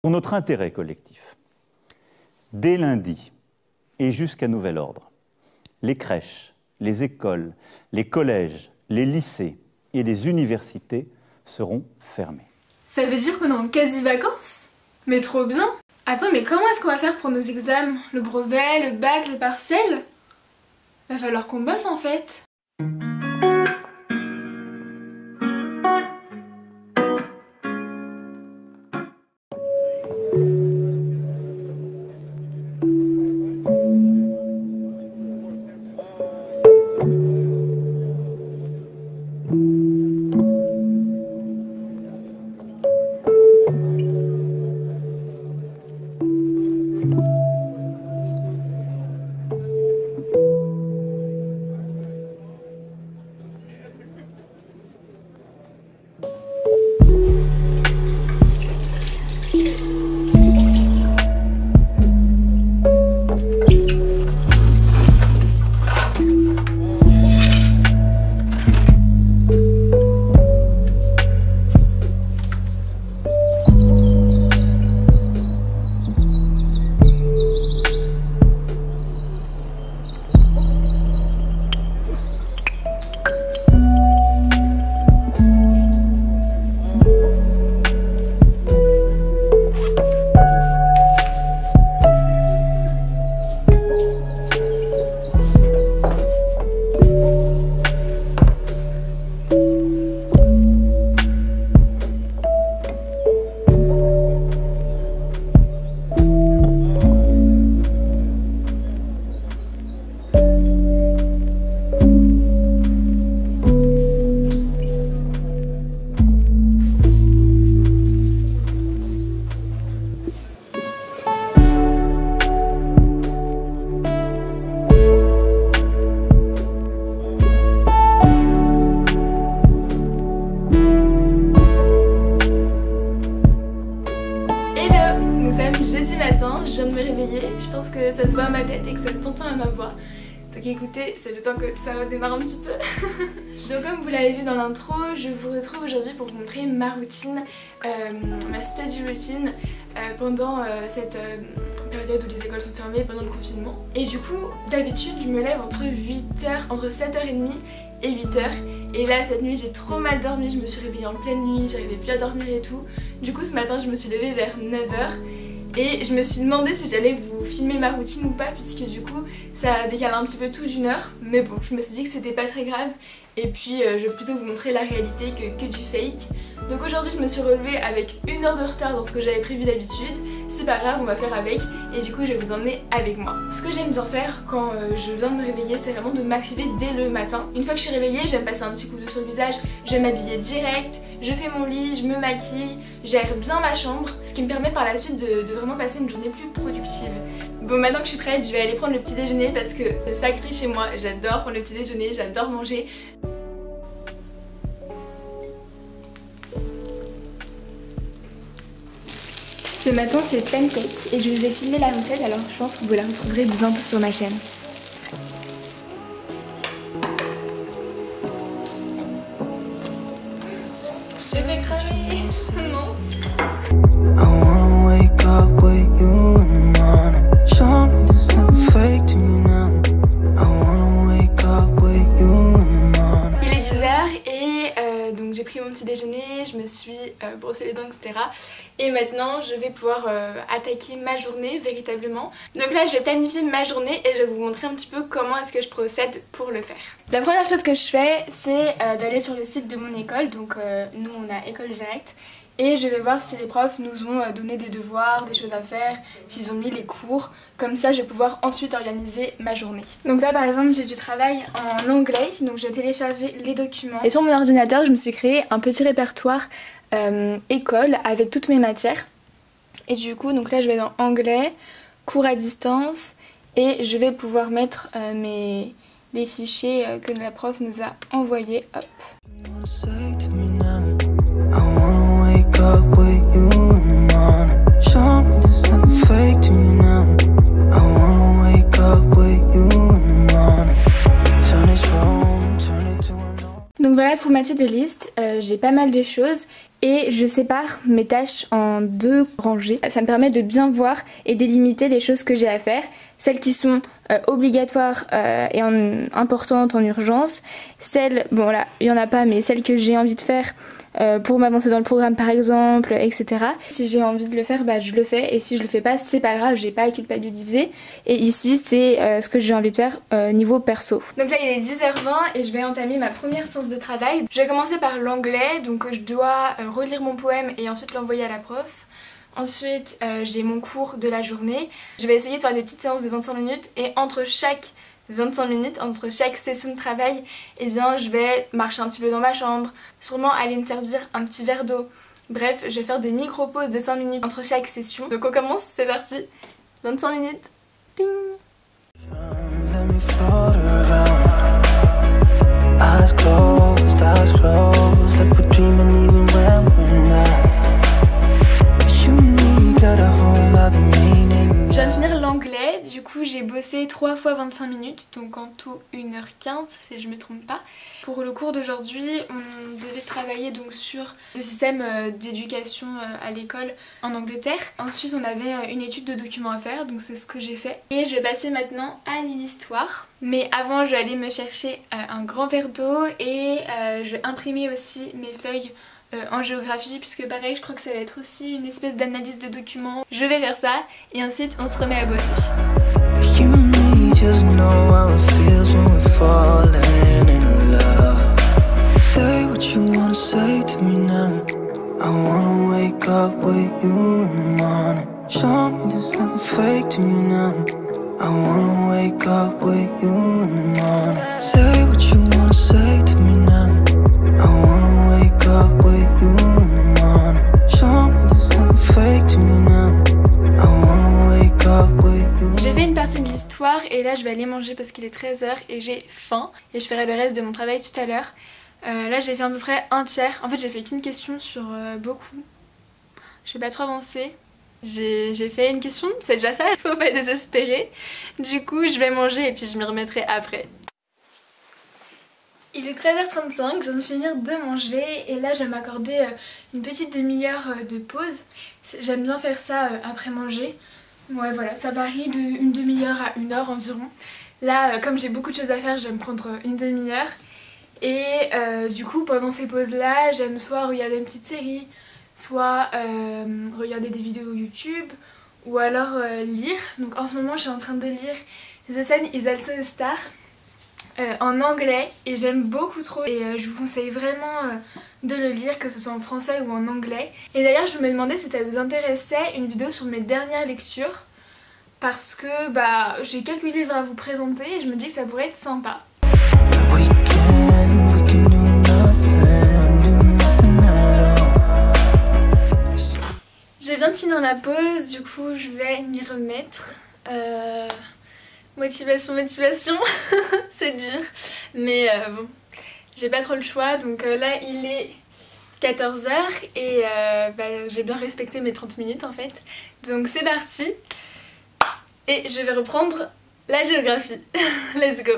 Pour notre intérêt collectif, dès lundi et jusqu'à nouvel ordre, les crèches, les écoles, les collèges, les lycées et les universités seront fermés. Ça veut dire qu'on est en quasi-vacances? Mais trop bien! Attends, mais comment est-ce qu'on va faire pour nos examens? Le brevet, le bac, les partiels? Va falloir qu'on bosse en fait. Je viens de me réveiller, je pense que ça se voit à ma tête et que ça s'entend à ma voix. Donc écoutez, c'est le temps que tout ça redémarre un petit peu. Donc comme vous l'avez vu dans l'intro, je vous retrouve aujourd'hui pour vous montrer ma routine, ma study routine pendant cette période où les écoles sont fermées, pendant le confinement. Et du coup, d'habitude, je me lève entre 7h30 et 8h. Et là, cette nuit, j'ai trop mal dormi, je me suis réveillée en pleine nuit, j'arrivais plus à dormir et tout. Du coup, ce matin, je me suis levée vers 9h. Et je me suis demandé si j'allais vous filmer ma routine ou pas, puisque du coup ça décale un petit peu tout d'une heure. Mais bon, je me suis dit que c'était pas très grave. Et puis je vais plutôt vous montrer la réalité que du fake. Donc aujourd'hui je me suis relevée avec 1 heure de retard dans ce que j'avais prévu d'habitude. C'est pas grave, on va faire avec. Et du coup je vais vous emmener avec moi. Ce que j'aime bien faire quand je viens de me réveiller, c'est vraiment de m'activer dès le matin. Une fois que je suis réveillée, j'aime passer un petit coup d'eau sur le visage, je vais m'habiller direct, je fais mon lit, je me maquille, j'aère bien ma chambre, ce qui me permet par la suite de vraiment passer une journée plus productive. Bon, maintenant que je suis prête, je vais aller prendre le petit déjeuner parce que c'est sacré chez moi, j'adore prendre le petit déjeuner, j'adore manger. Ce matin c'est pancake et je vous ai filmé la recette, alors je pense que vous la retrouverez bientôt sur ma chaîne. Je vais cramer. Non. Il est 10h et donc j'ai pris mon petit déjeuner, je me suis brossé les dents, etc. Et maintenant je vais pouvoir attaquer ma journée véritablement. Donc là je vais planifier ma journée et je vais vous montrer un petit peu comment est-ce que je procède pour le faire. La première chose que je fais c'est d'aller sur le site de mon école, donc nous on a École Directe. Et je vais voir si les profs nous ont donné des devoirs, des choses à faire, s'ils ont mis les cours. Comme ça, je vais pouvoir ensuite organiser ma journée. Donc là, par exemple, j'ai du travail en anglais. Donc je vais télécharger les documents. Et sur mon ordinateur, je me suis créé un petit répertoire école avec toutes mes matières. Et du coup, donc là, je vais dans anglais, cours à distance. Et je vais pouvoir mettre les fichiers que la prof nous a envoyés. Hop. Donc voilà pour ma to-do list, j'ai pas mal de choses et je sépare mes tâches en 2 rangées. Ça me permet de bien voir et délimiter les choses que j'ai à faire, celles qui sont obligatoires et importantes en urgence, celles, bon là il n'y en a pas, mais celles que j'ai envie de faire pour m'avancer dans le programme par exemple, etc. Si j'ai envie de le faire, bah je le fais, et si je le fais pas, c'est pas grave, j'ai pas à culpabiliser. Et ici c'est ce que j'ai envie de faire niveau perso. Donc là il est 10h20 et je vais entamer ma première séance de travail. Je vais commencer par l'anglais, donc je dois relire mon poème et ensuite l'envoyer à la prof. Ensuite j'ai mon cours de la journée. Je vais essayer de faire des petites séances de 25 minutes et entre chaque 25 minutes, entre chaque session de travail, eh bien je vais marcher un petit peu dans ma chambre, sûrement aller me servir un petit verre d'eau. Bref, je vais faire des micro-pauses de 5 minutes entre chaque session. Donc on commence, c'est parti, 25 minutes. Ding. Je viens de finir l'anglais, du coup j'ai bossé 3 fois 25 minutes, donc en tout 1h15 si je me trompe pas. Pour le cours d'aujourd'hui, on devait travailler donc sur le système d'éducation à l'école en Angleterre. Ensuite on avait une étude de documents à faire, donc c'est ce que j'ai fait. Et je vais passer maintenant à l'histoire. Mais avant je vais aller me chercher un grand verre d'eau et je vais imprimer aussi mes feuilles en géographie, puisque pareil je crois que ça va être aussi une espèce d'analyse de documents. Je vais faire ça et ensuite on se remet à bosser. Et là je vais aller manger parce qu'il est 13h et j'ai faim et je ferai le reste de mon travail tout à l'heure. Là j'ai fait à peu près un tiers, en fait j'ai fait qu'une question sur beaucoup, je vais pas trop avancer. J'ai fait une question, c'est déjà ça, il faut pas désespérer. Du coup je vais manger et puis je m'y remettrai après. Il est 13h35, je viens de finir de manger et là je vais m'accorder une petite demi-heure de pause. J'aime bien faire ça après manger. Ouais voilà, ça varie d'une demi-heure à 1 heure environ. Là comme j'ai beaucoup de choses à faire, je vais me prendre une demi-heure. Et du coup pendant ces pauses là, j'aime soit regarder une petite série, soit regarder des vidéos YouTube, ou alors lire. Donc en ce moment je suis en train de lire The Sun is also a Star en anglais et j'aime beaucoup trop et je vous conseille vraiment de le lire, que ce soit en français ou en anglais. Et d'ailleurs je me demandais si ça vous intéressait une vidéo sur mes dernières lectures, parce que bah j'ai quelques livres à vous présenter et je me dis que ça pourrait être sympa. Je viens de finir ma pause, du coup je vais m'y remettre. Motivation, c'est dur, mais bon, j'ai pas trop le choix. Donc là il est 14h et bah, j'ai bien respecté mes 30 minutes en fait. Donc c'est parti et je vais reprendre la géographie. Let's go.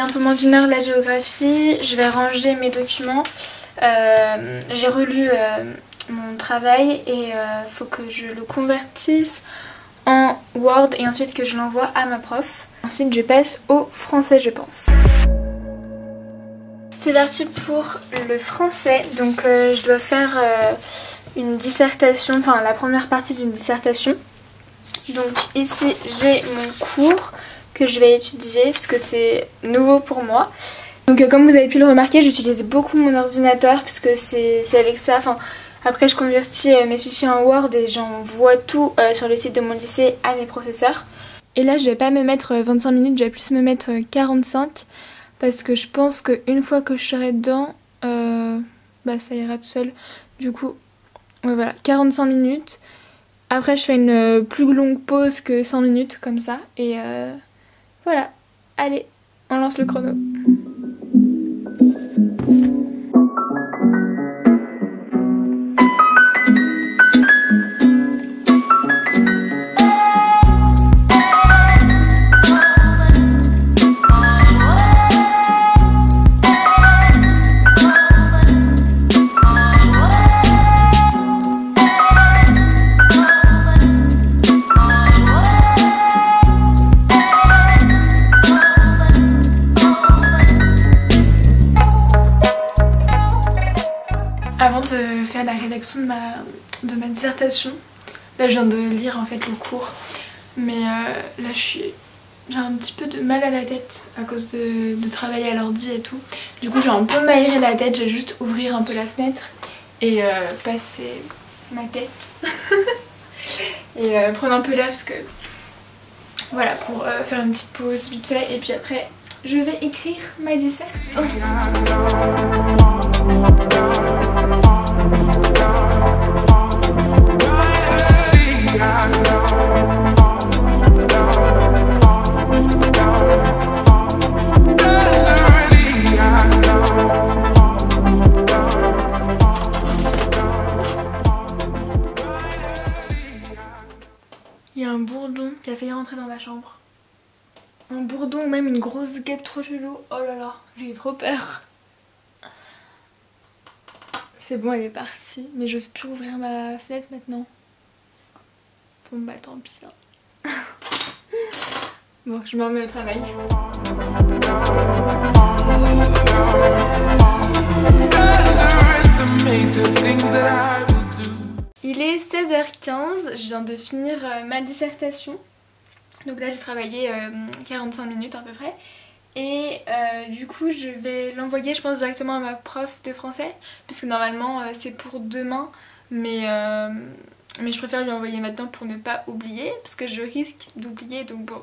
Un peu moins d'1 heure la géographie, je vais ranger mes documents. J'ai relu mon travail et faut que je le convertisse en Word et ensuite que je l'envoie à ma prof. Ensuite je passe au français je pense. C'est parti pour le français, donc je dois faire une dissertation, enfin la première partie d'une dissertation. Donc ici j'ai mon cours que je vais étudier parce que c'est nouveau pour moi. Donc comme vous avez pu le remarquer, j'utilise beaucoup mon ordinateur puisque c'est avec ça. Enfin, après je convertis mes fichiers en Word et j'envoie tout sur le site de mon lycée à mes professeurs. Et là je vais pas me mettre 25 minutes, je vais plus me mettre 45 parce que je pense qu'une fois que je serai dedans, ça ira tout seul. Du coup, ouais, voilà, 45 minutes. Après je fais une plus longue pause que 5 minutes comme ça. Et voilà, allez, on lance le chrono. Avant de faire la rédaction de ma dissertation, là je viens de lire en fait le cours, mais là j'ai un petit peu de mal à la tête à cause de travailler à l'ordi et tout. Du coup j'ai un peu m'aérer la tête, je vais juste ouvrir un peu la fenêtre et passer ma tête et prendre un peu l'air parce que voilà, pour faire une petite pause vite fait et puis après je vais écrire ma dissert. Il y a un bourdon qui a failli rentrer dans ma chambre. Un bourdon ou même une grosse guêpe trop chelou. Oh là là, j'ai eu trop peur. C'est bon, elle est partie, mais j'ose plus ouvrir ma fenêtre maintenant. Bon bah tant pis. Hein. Bon, je me remets au travail. Il est 16h15, je viens de finir ma dissertation. Donc là j'ai travaillé 45 minutes à peu près. Et du coup je vais l'envoyer je pense directement à ma prof de français. Puisque normalement c'est pour demain. Mais je préfère lui envoyer maintenant pour ne pas oublier. Parce que je risque d'oublier donc bon,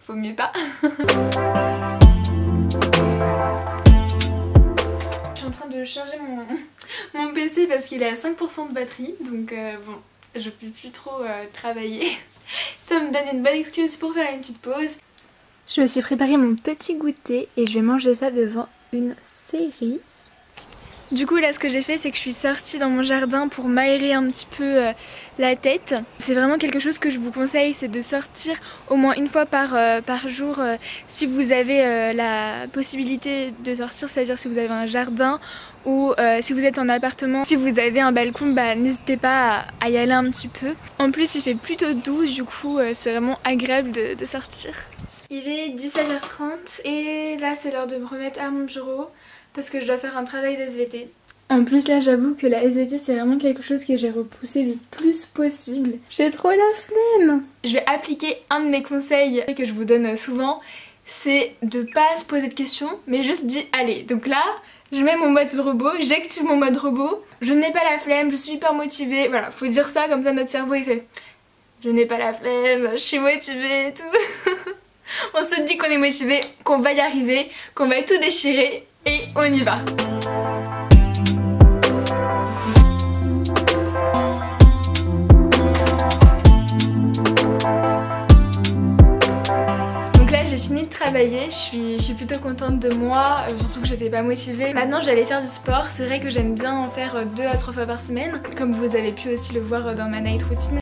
vaut mieux pas. Je suis en train de charger mon PC parce qu'il est à 5% de batterie. Donc bon, je peux plus trop travailler. Ça me donne une bonne excuse pour faire une petite pause. Je me suis préparé mon petit goûter et je vais manger ça devant une série. Du coup là ce que j'ai fait c'est que je suis sortie dans mon jardin pour m'aérer un petit peu la tête. C'est vraiment quelque chose que je vous conseille, c'est de sortir au moins une fois par jour si vous avez la possibilité de sortir, c'est-à-dire si vous avez un jardin ou si vous êtes en appartement, si vous avez un balcon, bah, n'hésitez pas à y aller un petit peu. En plus il fait plutôt doux, du coup c'est vraiment agréable de sortir. Il est 17h30 et là c'est l'heure de me remettre à mon bureau parce que je dois faire un travail d'SVT. En plus là j'avoue que la SVT c'est vraiment quelque chose que j'ai repoussé le plus possible. J'ai trop la flemme. Je vais appliquer un de mes conseils que je vous donne souvent, c'est de pas se poser de questions mais juste dire allez. Donc là je mets mon mode robot, j'active mon mode robot, je n'ai pas la flemme, je suis hyper motivée. Voilà, faut dire ça comme ça notre cerveau il fait je n'ai pas la flemme, je suis motivée et tout. On se dit qu'on est motivé, qu'on va y arriver, qu'on va tout déchirer et on y va. Donc là j'ai fini de travailler, je suis plutôt contente de moi, surtout que j'étais pas motivée. Maintenant j'allais faire du sport, c'est vrai que j'aime bien en faire 2 à 3 fois par semaine, comme vous avez pu aussi le voir dans ma night routine.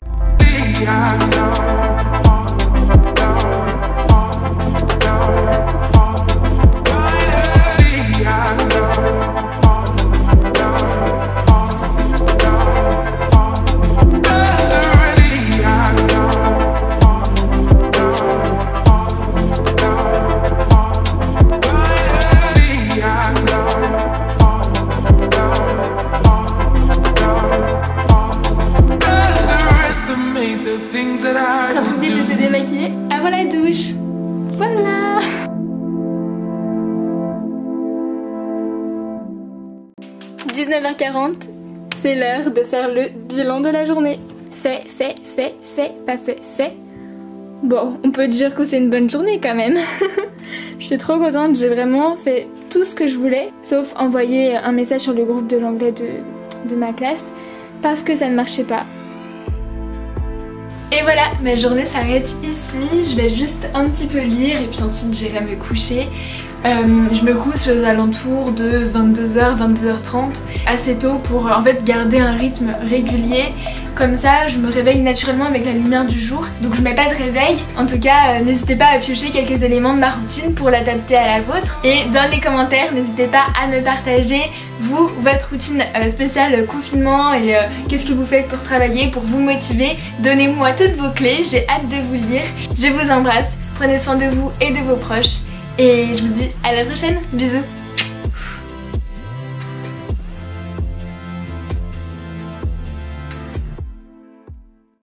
Quand tu oublies de te démaquiller, avant la douche. Voilà. « 19h40, c'est l'heure de faire le bilan de la journée. Fait, pas fait, fait. Bon, on peut dire que c'est une bonne journée quand même. Je suis trop contente, j'ai vraiment fait tout ce que je voulais, sauf envoyer un message sur le groupe de l'anglais de ma classe, parce que ça ne marchait pas. Et voilà, ma journée s'arrête ici, je vais juste un petit peu lire et puis ensuite j'irai me coucher. Je me couche aux alentours de 22h, 22h30, assez tôt pour en fait garder un rythme régulier. Comme ça, je me réveille naturellement avec la lumière du jour. Donc je mets pas de réveil. En tout cas, n'hésitez pas à piocher quelques éléments de ma routine pour l'adapter à la vôtre. Et dans les commentaires, n'hésitez pas à me partager, vous, votre routine spéciale confinement et qu'est-ce que vous faites pour travailler, pour vous motiver. Donnez-moi toutes vos clés, j'ai hâte de vous lire. Je vous embrasse, prenez soin de vous et de vos proches. Et je vous dis à la prochaine, bisous.